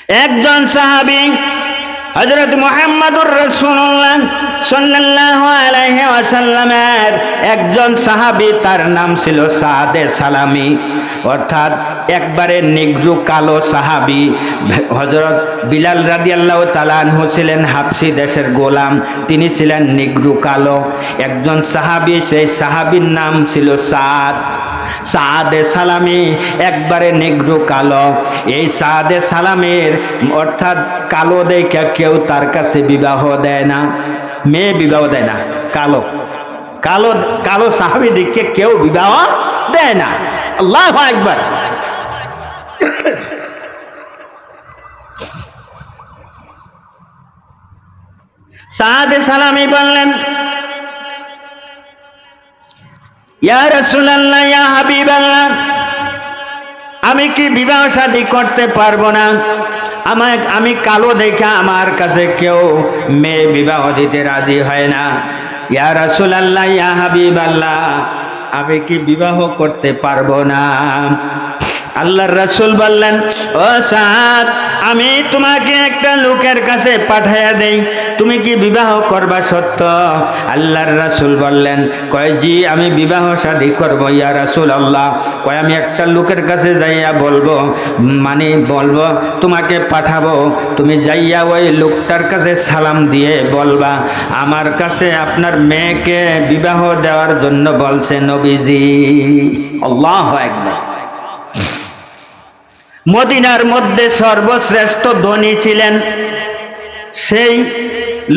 একজন সাহাবী হযরত মুহাম্মদুর রাসূলুল্লাহ সাল্লাল্লাহু আলাইহি ওয়াসাল্লামের একজন সাহাবী, তার নাম ছিল সাদে সালামি, অর্থাৎ একবারে নিগ্রু কালো সাহাবী। হযরত বিলাল রাদিয়াল্লাহু তাআলা আনহু ছিলেন হাবশী দেশের গোলাম, তিনি ছিলেন নিগ্রু কালো একজন সাহাবী। সেই সাহাবীর নাম ছিল সাদে সালামি, একবারে নিগ্রু কালো। এই সাদে সালামের অর্থাৎ কালো দেখে কেউ তার কাছে বিবাহ দেয় না, মেয়ে বিবাহ দেয় না। কালো কালো কালো সাহাবী দেখে কেউ বিবাহ দেয় না। আল্লাহু আকবার। সাদে সালামি বললেন, ইয়া রাসূলুল্লাহ, ইয়া হাবিবাল্লাহ, আমি কি বিবাহ শাদী করতে পারবো না? আমি কালো দেখে আমার কাছে কেউ মেয়ে বিবাহ দিতে রাজি হয় না। ইয়া রাসূলুল্লাহ, ইয়া হাবিবাল্লাহ, আমি কি বিবাহ করতে পারবো না? আল্লাহর রাসূল বললেন, ও সাদ, আমি তোমাকে একটা লোকের কাছে পাঠাইয়া দেই, তুমি কি বিবাহ করবা সত্য? আল্লাহর রাসূল বললেন, কয় জি, আমি বিবাহ শাদী করব ইয়া রাসূলুল্লাহ। কয় আমি একটা লোকের কাছে যাইয়া বলবো, বলবো তোমাকে পাঠাবো, তুমি যাইয়া ওই লোকটার কাছে সালাম দিয়ে বলবা আমার কাছে আপনার মেয়েকে বিবাহ দেওয়ার জন্য বলছে নবীজি। আল্লাহু আকবার। মদিনার মধ্যে সর্বশ্রেষ্ঠ ধনী ছিলেন, সেই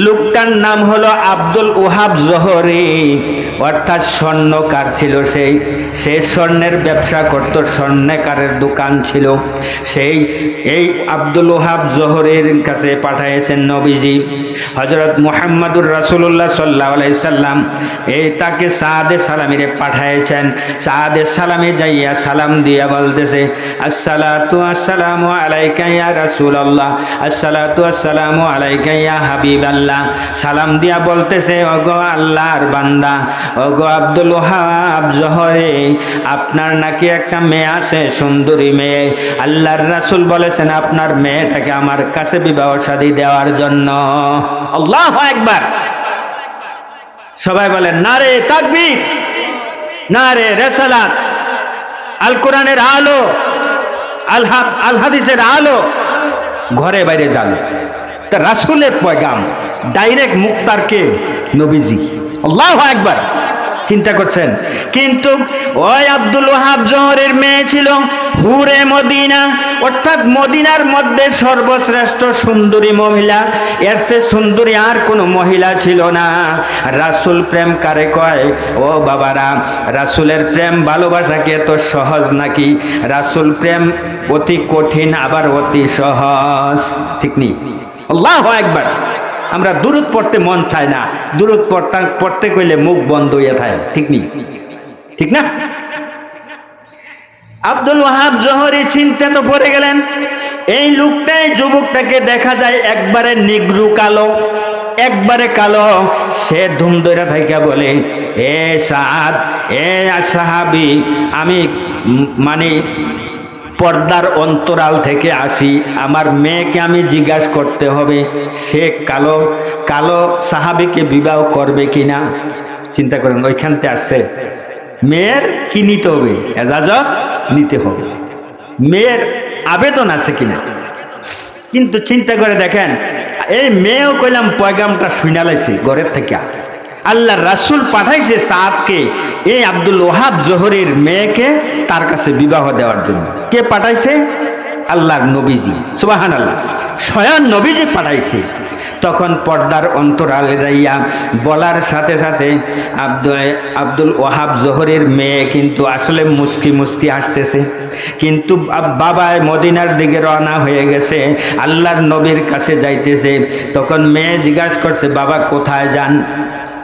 লোকটার নাম হলো আব্দুল ওহাব জোহরি, অর্থাৎ স্বর্ণকার ছিল। সে স্বর্ণের ব্যবসা করত, স্বর্ণকারের দোকান ছিল। এই আব্দুল ওহাব জোহরির কাছে পাঠাইছেন নবীজি হযরত মুহাম্মদুর রাসূলুল্লাহ সাল্লাল্লাহু আলাইহি সাল্লাম। তাকে সাদে সালামিরে পাঠাইছেন। সাদে সালামি যাইয়া সালাম দিয়া বলতেছে, আসসালাতু আসসালামু আলাইকা ইয়া রাসূলুল্লাহ, আসসালাতু আসসালামু আলাইকা ইয়া হাবিবাল্লাহ। সালাম দিয়া বলতেছে, ওগো আল্লাহর বান্দা, ওগো আব্দুল ওহাব জোহরি, আপনার নাকি একটা মেয়ে আছে, সুন্দরী মেয়ে। আল্লাহর রাসূল বলেছেন আপনার মেয়েটাকে আমার কাছে বিবাহ শাদী দেওয়ার জন্য। আল্লাহু আকবার। সবাই বলেন নারে তাকবীর, নারে রিসালাত। আল কোরআনের আলো, আল হাদিসের আলো ঘরে বাইরে জ্বালো। তা রাসূলের পয়গাম ডাইরেক্ট মুক্তারকে নবীজি। আল্লাহু আকবার। চিন্তা করছেন? কিন্তু ওই আব্দুল ওহাব জোহরের মেয়ে ছিল হুরে মদিনা, অর্থাৎ মদিনার মধ্যে সর্বশ্রেষ্ঠ সুন্দরী মহিলা। এর চেয়ে সুন্দরী আর কোনো মহিলা ছিল না। রাসূল প্রেম কারে কয়? ও বাবারা, রাসূলের প্রেম ভালোবাসা কি এত সহজ নাকি? রাসূল প্রেম অতি কঠিন, আবার অতি সহজ, ঠিক নেই? আল্লাহু আকবার। আমরা দুরূদ পড়তে মন চায় না, দুরূদ পড়তে কইলে মুখ বন্ধ হইয়া থাকে, ঠিক নেই? ঠিক না? আব্দুল ওহাব জোহরি চিন্তা তো পড়ে গেলেন। এই লোকটাই, যুবকটাকে দেখা যায় একবারে নিগ্রু কালো, একবারে কালো। সে ধুম ধরে থাইকা বলে, এ সাদ, এ সাহাবী, আমি পর্দার অন্তরাল থেকে আসি, আমার মেয়েকে আমি জিজ্ঞাসা করতে হবে সে কালো সাহাবীকে বিবাহ করবে কিনা। চিন্তা করেন, ওইখানতে আসছে মেয়ের কি নিতে হবে, এজাজত নিতে হবে, মেয়ের আবেদন আছে কিনা। কিন্তু চিন্তা করে দেখেন, এই মেয়েও কইলাম পয়গামটা শুনা লাইছে ঘরের থেকে। আল্লাহর রাসূল পাঠাইছে সাদকে, এই আব্দুল ওহাব জোহরির মেয়েকে তার কাছে বিবাহ দেওয়ার জন্য। কে পাঠাইছে? আল্লাহর নবীজি। সুবহানাল্লাহ, স্বয়ং নবীজি পাঠাইছে। তখন পর্দার অন্তরালে যাইয়া বলার সাথে সাথে আব্দুল ওহাব জোহরির মেয়ে কিন্তু আসলে মুস্কি মুস্কি আসতেছে। কিন্তু বাবায় মদিনার দিকে রওনা হয়ে গেছে, আল্লাহর নবীর কাছে যাইতেছে। তখন মেয়ে জিজ্ঞাসা করছে, বাবা কোথায় যান?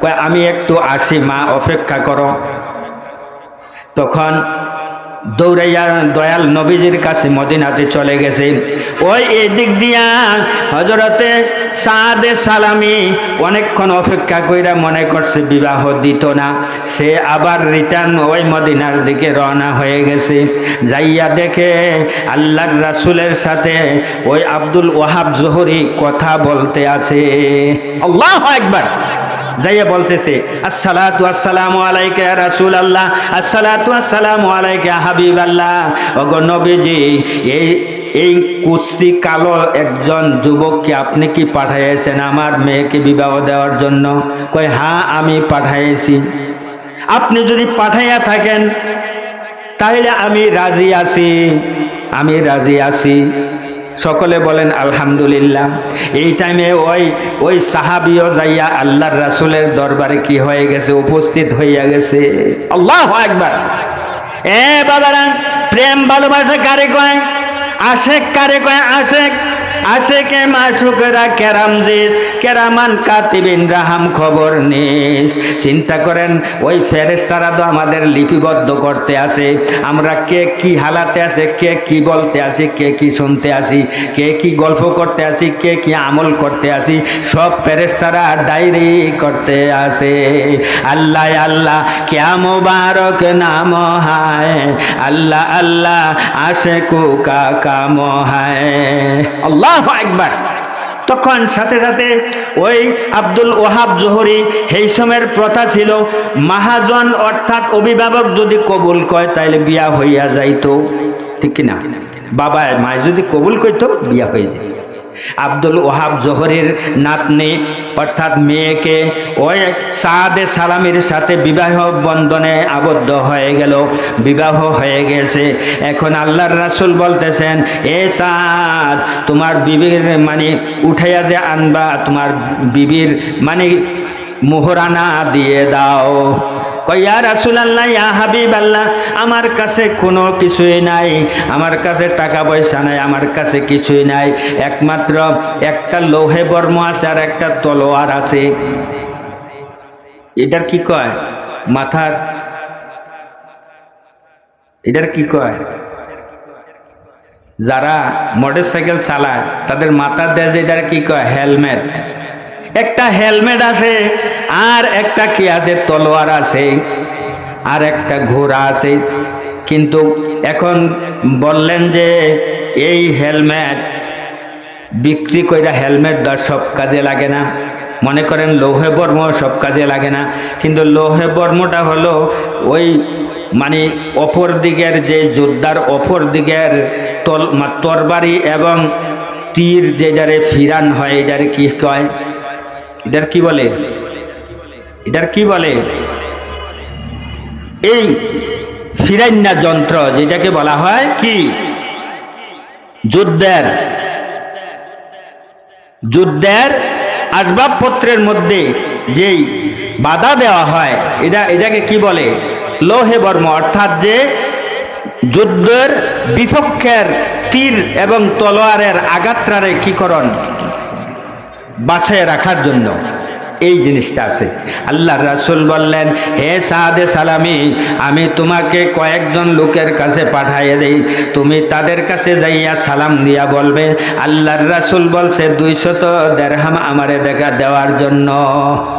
কয় আমি একটু আসি মা, অপেক্ষা করো। তখন দৌড়াইয়া দয়াল নবীজির কাছে মদিনাতে চলে গেছে। ওই এদিক দিয়া হযরতে সাদে সালামি অনেকক্ষণ অপেক্ষা কইরা মনে করছে বিবাহ দিত না, সে আবার রিটার্ন ওই মদিনার দিকে রওনা হয়ে গেছে। যাইয়া দেখে আল্লাহর রাসূলের সাথে ওই আব্দুল ওয়াহাব জোহরি কথা বলতে আছে। আল্লাহু আকবার। যাইয়া বলতেছে আসসালাতু আসসালামু আলাইকা ইয়া রাসূলুল্লাহ, আসসালাতু আসসালামু আলাইকা ইয়া হাবিবাল্লাহ। ওগো নবীজি, এই কুস্তি কালো একজন যুবককে আপনি কি পাঠাইয়েছেন আমার মেয়েকে বিবাহ দেওয়ার জন্য? কয় হ্যাঁ আমি পাঠাইছি। আপনি যদি পাঠাইয়া থাকেন তাহলে আমি রাজি আছি, আমি রাজি আছি। সকলে বলেন আলহামদুলিল্লাহ। এই টাইমে ওই সাহাবিও যাইয়া আল্লাহর রাসূলের দরবারে কি হয়ে গেছে, উপস্থিত হইয়া গেছে। আল্লাহু আকবার। এ বাবারা, প্রেম ভালোবাসা কারে কয়? আশেক কারে কয়? আশেক। আশেকে মাশুকরা কেরাম জিস, কেরামান কাতিবিন রাহাম খবর নিস। চিন্তা করেন, ওই ফেরেশতারা তো আমাদের লিপিবদ্ধ করতে আছে, আমরা কে কি হালাতে আছে, কে কি বলতে আছি, কে কি শুনতে আছি, কে কি গল্প করতে আছি, কে কি আমল করতে আছি, সব ফেরেশতারা ডায়েরি করতে আছে। আল্লাহ আল্লাহ ক্যা মুবারক নাম হায়, আল্লাহ আল্লাহ আশেকু কা কাম হায়। আল্লাহু আকবার। তখন সাথে সাথে ওই আব্দুল ওয়াহাব জোহরি, এই সময়ের প্রথা ছিল মাহাজন অর্থাৎ অভিভাবক যদি কবুল কয় তাইলে বিয়া হইয়া যাইতো, ঠিক কিনা? বাবা মায় যদি কবুল করতো বিয়া হয়ে যেত। আব্দুল ওয়াহাব জোহরির নাতনি অর্থাৎ মেয়েকে ওই সাদে সালামির সাথে বিবাহ বন্ধনে আবদ্ধ হয়ে গেল, বিবাহ হয়ে গেছে। এখন আল্লাহর রাসূল বলতেছেন, এ সাদ, তোমার বিবির মানে উঠাইয়া যে আনবা, তোমার বিবির মানে মোহরানা দিয়ে দাও। কয়া রাসূলুল্লাহ, ইয়া হাবিবাল্লাহ, আমার কাছে কোনো কিছুই নাই, আমার কাছে টাকা পয়সা নাই, আমার কাছে কিছুই নাই, একমাত্র একটা লোহে বর্ম আছে আর একটা তলোয়ার আছে। এটার কি কয়? মাথার, এটার কি কয়? যারা মোটরসাইকেল চালায় তাদের মাথার দেয় এটার কি কয়? হেলমেট। একটা হেলমেট আছে আর একটা কি আছে? তলোয়ার আছে আর একটা ঘোড়া আছে। কিন্তু এখন বললেন যে এই হেলমেট বিক্রি কইরা হেলমেট দর সব কাজে লাগে না। মনে করেন লৌহে বর্ম সব কাজে লাগে না, কিন্তু লৌহে বর্মটা হলো ওই মানে অপর দিকের যে যোদ্ধার অপর দিকের তরবারি এবং তীর যেটারে ফিরান হয়, এটারে কি কয়? এটার কি বলে? এটার কি বলে? এই ফিরাইন্না যন্ত্র যেটাকে বলা হয় কি? যুদ্ধের আসবাবপত্রের মধ্যে যেই বাধা দেওয়া হয় এটাকে কি বলে? লোহে বর্ম। অর্থাৎ যে যুদ্ধের বিপক্ষের তীর এবং তলোয়ারের আঘাতটারে কি করণ? বাছায় রাখার জন্য এই জিনিসটা আছে। আল্লাহর রাসূল বললেন, হে সাদে সালামি, আমি তোমাকে কয়েকজন লোকের কাছে পাঠিয়ে দেই, তুমি তাদের কাছে যাইয়া সালাম দিয়া বলবে আল্লাহর রাসূল বলছে 200 দিরহাম আমারে দেখা দেওয়ার জন্য।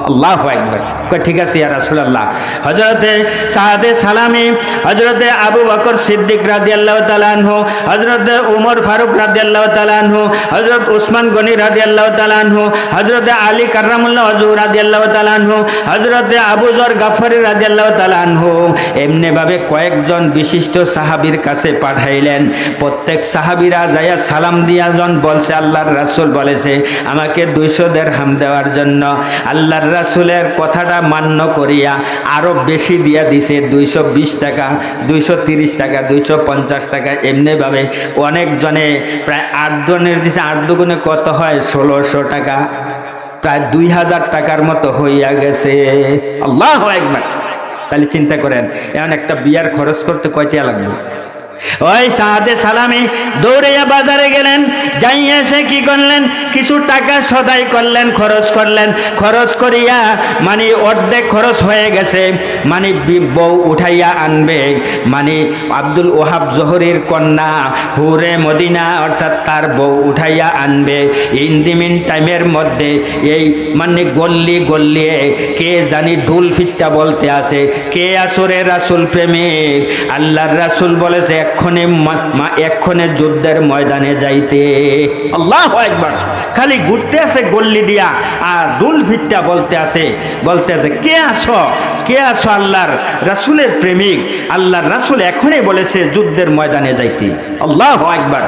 আল্লাহু আকবার। ঠিক আছে ইয়া রাসূলুল্লাহ। হযরতে সাদে সালামি হযরতে আবু বকর সিদ্দিক রাদিয়াল্লাহু তাআলা আনহু, হযরতে ওমর ফারুক রাদিয়াল্লাহু তাআলা আনহু, হযরত উসমান গনি রাদিয়াল্লাহু তাআলা আনহু, হযরতে আলী কাররামাল্লাহু ওয়াজহু রাদিয়াল্লাহু তাআলা আনহু, হযরতে আবু যর গাফফারী রাদিয়াল্লাহু তাআলা আনহু, এমনি ভাবে কয়েকজন বিশিষ্ট সাহাবীর কাছে পাঠাইলেন। প্রত্যেক সাহাবীরা যাইয়া সালাম দিয়া জন বলছে আল্লাহর রাসূল বলেছে আমাকে 200 দিরহাম দেওয়ার জন্য। আল্লাহর রাসূলের কথাটা মান্য করিয়া আরো বেশি দিয়া দিছে, 220 টাকা, 230 টাকা, 250 টাকা, এমনি ভাবে অনেক জনে প্রায় 8 জনের দিছে। 8 দুগুণে কত হয়? 1600 টাকা, প্রায় 2000 টাকার মতো হইয়া গেছে। আল্লাহু আকবার। তাহলে চিন্তা করেন, এখন একটা বিয়ার খরচ করতে কয় টাকা লাগবে? ওই সাদে সালামি দৌড়াইয়া বাজারে গেলেন, যাইয়া এসে কি করলেন, কিছু টাকা সদাই করলেন, খরচ করিয়া মানে অর্ধেক খরচ হয়ে গেছে, মানে বউ উঠাইয়া আনবে, মানে আব্দুল ওহাব জোহরির কন্যা হুরে মদিনা অর্থাৎ তার বউ উঠাইয়া আনবে। ইন দি মিন টাইমের মধ্যে এই মানে গল্লি গল্লিয়ে কে জানি ঢুল ফিটটা বলতে আছে, কে আসরে রাসূল প্রেমিক। আল্লাহর রাসূল বলেছে এক্ষণে যুদ্ধের ময়দানে যাইতে। আল্লাহু আকবার। খালি ঘুরতে আছে গল্লি দিয়া আর ঢুল ফিটটা বলতে আছে কে আসো আল্লাহর রাসূলের প্রেমিক। আল্লাহর রাসূল এখনই বলেছে যুদ্ধের ময়দানে যাইতে। আল্লাহু আকবার।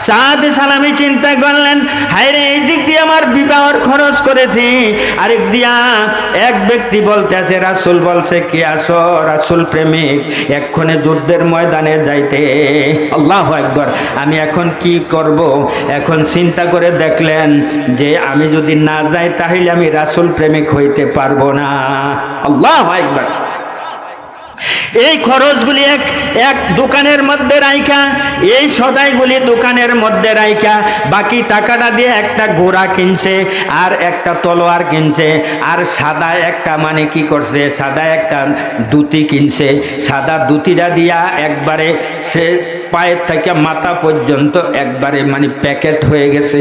সাদে সালামি চিন্তা করলেন, হায়রে এই দিক দিয়ে আমার বিবাহর খরচ করেছি, আরেক দিয়া এক ব্যক্তি বলতে আছে রাসূল বলছে কে আসো রাসূল প্রেমিক, এক্ষণে যুদ্ধের ময়দানে যাইতে। আল্লাহু আকবার। আমি এখন কি করব? এখন চিন্তা করে দেখলেন যে আমি যদি না যাই তাহলে আমি রাসূল প্রেমিক হইতে পারবো না। আল্লাহু আকবার। এই খরচগুলি এক দোকানের মধ্যে রাইখা, এই সদাইগুলি দোকানের মধ্যে রাইখা বাকি টাকাটা দিয়ে একটা ঘোড়া কিনছে আর একটা তলোয়ার কিনছে আর সাদা একটা মানে কি করছে, সাদা একটা দুতি কিনছে। সাদা দুতিটা দিয়া একবারে সে পায়ের থেকে মাথা পর্যন্ত একবারে মানে প্যাকেট হয়ে গেছে,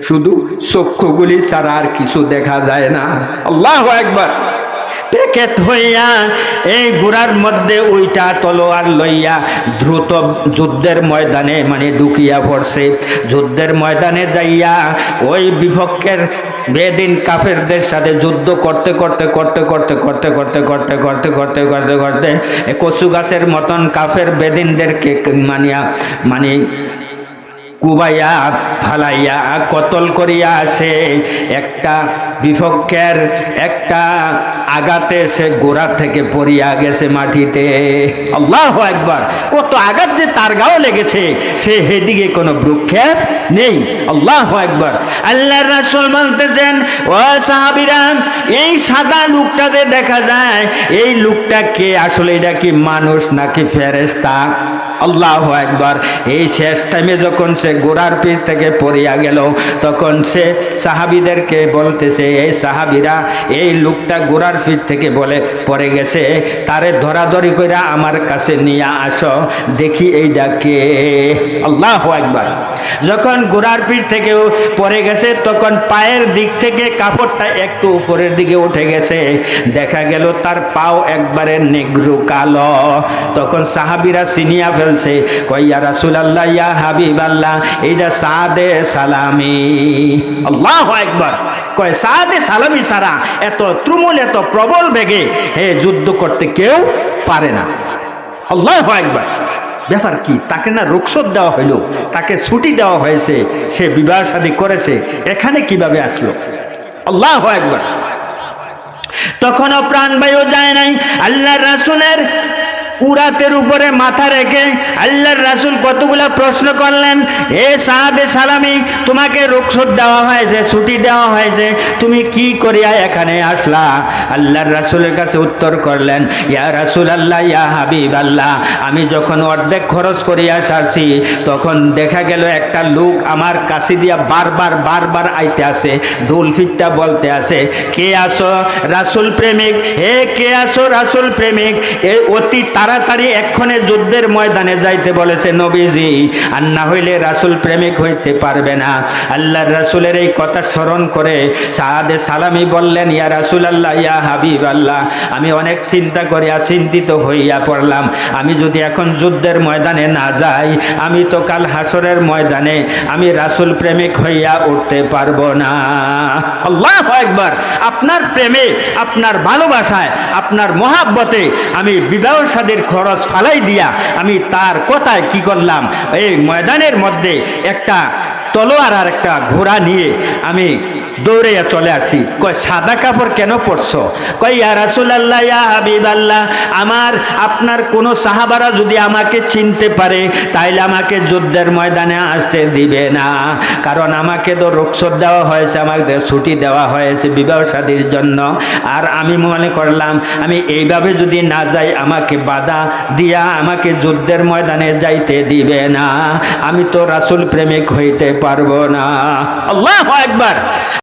শুধু চক্ষুগুলি ছাড়া আর কিছু দেখা যায় না। আল্লাহু আকবার। প্যাকেট হইয়া এই ঘোড়ার মধ্যে ওইটা তলোয়ার লইয়া দ্রুত যুদ্ধের ময়দানে মানে ঢুকিয়া পড়ছে। যুদ্ধের ময়দানে যাইয়া ওই বিপক্ষের বেদিন কাফেরদের সাথে যুদ্ধ করতে কচু গাছের মতন কাফের বেদিনদেরকে মানে কুবাইয়া ফালাইয়া কতল করিয়া আসে। একটা বিপক্ষের একটা আঘাতে সে গোড়া থেকে পড়িয়া গেছে মাটিতে। আল্লাহু আকবার। কত আঘাত যে তার গাও লেগেছে, সে হেদিকে কোনো ভ্রুক্ষেপ নেই। আল্লাহু আকবার। আল্লাহর রাসূল বলতেছেন, ও সাহাবীরা, এই সাদা লোকটাতে দেখা যায়, এই লোকটা কে? আসলে এটা কি মানুষ নাকি ফেরেশতা? আল্লাহু আকবার। এই শেষ টাইমে যখন সে গোড়ার পিঠ থেকে পড়িয়া গেল, তখন সে সাহাবীদেরকে বলতেছে, এই সাহাবীরা, এই লোকটা গোড়ার পিঠ থেকে পড়ে গেছে, তারে ধরাধরি করে আমার কাছে নিয়ে আসো, দেখি এইটা কে। আল্লাহু আকবার। যখন গোড়ার পিঠ থেকে পড়ে গেছে তখন পায়ের দিক থেকে কাপড়টা একটু উপরের দিকে উঠে গেছে, দেখা গেল তার পাও একবারে নেগ্রু কালো। তখন সাহাবীরা চিনিয়া ফেলছে, কই ইয়া রাসূলুল্লাহ, ইয়া হাবিবাল্লাহ, এইটা সাদে সালামি। আল্লাহু আকবার। কয় সাদে সালামি ছাড়া এত তুমুল এত প্রবল বেগে যুদ্ধ করতে কেউ পারে না। আল্লাহু আকবার। ব্যাপার কি? তাকে না রুখসত দেওয়া হইল, তাকে ছুটি দেওয়া হয়েছে, সে বিবাহ শাদী করেছে, এখানে কিভাবে আসলো? আল্লাহু আকবার। তখনও প্রাণবায়ু যায় নাই। আল্লাহর রাসূলের উরাতের উপরে মাথা রেখে আল্লাহর রাসূল কতগুলা প্রশ্ন করলেন, এ সাদে সালামি, তোমাকে রুখসত দেওয়া হয়েছে, ছুটি দেওয়া হয়েছে, তুমি কি করিয়া এখানে আসলা? আল্লাহর রাসূলের কাছে উত্তর করলেন, ইয়া রাসূলুল্লাহ, ইয়া হাবিবাল্লাহ, আমি যখন অর্ধেক খরচ করিয়া সারছি তখন দেখা গেল একটা লোক আমার কাছে দিয়া বারবার আইতে আছে, ঢোল ফিটটা বলতে আছে, কে আসো রাসূল প্রেমিক, হে কে আসো রাসূল প্রেমিক। এই অতি তাড়াতাড়ি এক্ষণে যুদ্ধের ময়দানে যাইতে বলেছে নবীজি, আর না হইলে রাসূল প্রেমিক হইতে পারবে না। আল্লাহর রাসূলের এই কথা স্মরণ করে সাদে সালামি বললেন, ইয়া রাসূলুল্লাহ, ইয়া হাবিবাল্লাহ, আমি অনেক চিন্তা করিয়া চিন্তিত হইয়া পড়লাম, আমি যদি এখন যুদ্ধের ময়দানে না যাই, আমি তো কাল হাসরের ময়দানে আমি রাসূল প্রেমিক হইয়া উঠতে পারবো না। আল্লাহু আকবার। আপনার প্রেমে, আপনার ভালোবাসায়, আপনার মহাব্বতে আমি বিবাহ শাদীর খরচ ফালাই দিয়া আমি তার কথায় কি করলাম, এই ময়দানের মধ্যে একটা তলোয়ার আর একটা ঘোড়া নিয়ে আমি দৌড়ে চলে আসি। কয় সাদা কাপড় কেন পরছো? কয় ইয়া রাসূলুল্লাহ, ইয়া হাবিবাল্লাহ, আপনার কোন সাহাবারা যদি আমাকে চিনতে পারে তাইলে আমাকে যুদ্ধের ময়দানে আসতে দিবে না, কারণ আমাকে তো রুখসত দেওয়া হয়েছে, আমাকে ছুটি দেওয়া হয়েছে বিবাহ শাদীর জন্য। আর আমি মনে করলাম আমি এইভাবে যদি না যাই আমাকে বাধা দিয়া আমাকে যুদ্ধের ময়দানে যাইতে দিবে না, আমি তো রাসূল প্রেমিক হইতে পারবো না। আল্লাহু আকবার।